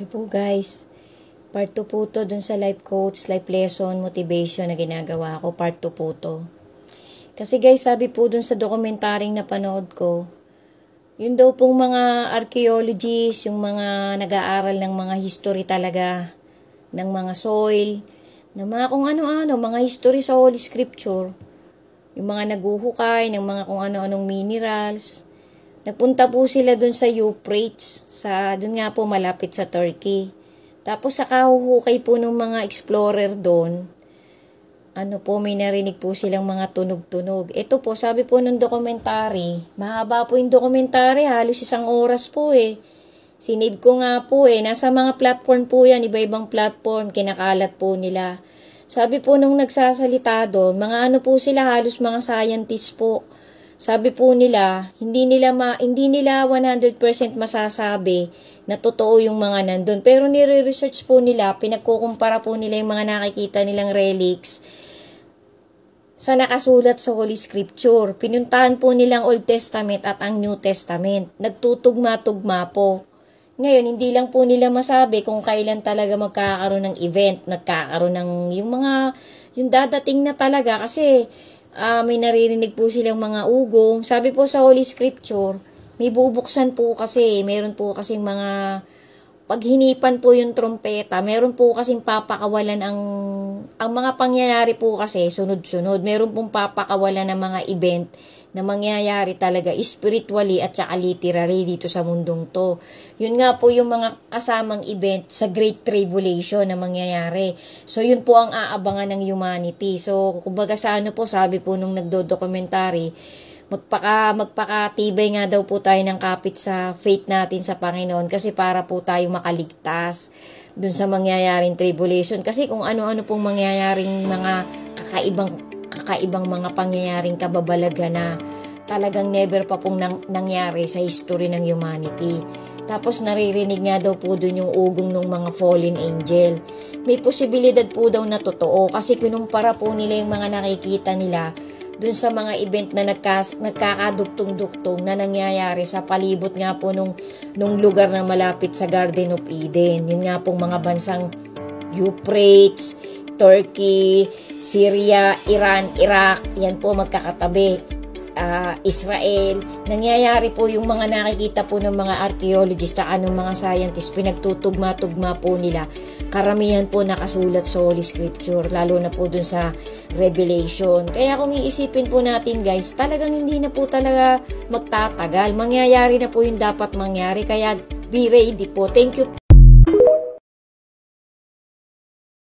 Ito po guys, part 2 po to dun sa life coach, life lesson, motivation na ginagawa ko. Part 2 po to. Kasi guys, sabi po dun sa documentaryong napanood ko, yun daw pong mga archaeologists, yung mga nag-aaral ng mga history talaga, ng mga soil, ng mga kung ano-ano, mga history sa Holy Scripture, yung mga naguhukay, ng mga kung ano-anong minerals. Nagpunta po sila dun sa Euphrates, dun nga po malapit sa Turkey. Tapos sa kahuhukay po ng mga explorer doon, may narinig po silang mga tunog-tunog. Ito po, sabi po ng dokumentary, mahaba po yung dokumentary, halos 1 oras po eh. Sinave ko nga po eh, nasa mga platform po yan, iba-ibang platform, kinakalat po nila. Sabi po nung nagsasalita doon, mga po sila, halos mga scientists po. Sabi po nila, hindi nila 100% masasabi na totoo yung mga nandun. Pero nire-research po nila, pinagkukumpara po nila yung mga nakikita nilang relics sa nakasulat sa Holy Scripture. Pinuntahan po nilang Old Testament at ang New Testament. Nagtutugma-tugma po. Ngayon, hindi lang po nila masabi kung kailan talaga magkakaroon ng event, nagkakaroon ng yung dadating na talaga kasi may naririnig po silang mga ugong. Sabi po sa Holy Scripture, may bubuksan po kasi, meron po kasing mga, pag hinipan po yung trompeta, meron po kasing papakawalan ang mga pangyayari po kasi, sunod-sunod. Meron pong papakawalan ng mga event na mangyayari talaga spiritually at saka literally dito sa mundong to. Yun nga po yung mga kasamang event sa Great Tribulation na mangyayari. So yun po ang aabangan ng humanity. So kumbaga sa po, sabi po nung nagdo-documentary, magpakatibay nga daw po tayo ng kapit sa faith natin sa Panginoon kasi para po tayo makaligtas dun sa mangyayaring tribulation. Kasi kung ano-ano pong mangyayaring mga kakaibang mga pangyayaring kababalaga na talagang never pa pong nangyari sa history ng humanity. Tapos naririnig nga daw po dun yung ugong ng mga fallen angel. May posibilidad po daw na totoo kasi kinumpara po nila yung mga nakikita nila dun sa mga event na nagkakaduktong-duktong na nangyayari sa palibot nga po nung lugar na malapit sa Garden of Eden. Yun nga pong mga bansang Euphrates, Turkey, Syria, Iran, Iraq, yan po magkakatabi. Israel, nangyayari po yung mga nakikita po ng mga archaeologists at ng mga scientists, pinagtutugma-tugma po nila. Karamihan po nakasulat sa Holy Scripture, lalo na po dun sa Revelation. Kaya kung iisipin po natin guys, talagang hindi na po talaga magtatagal. Mangyayari na po yung dapat mangyari, kaya be ready po. Thank you.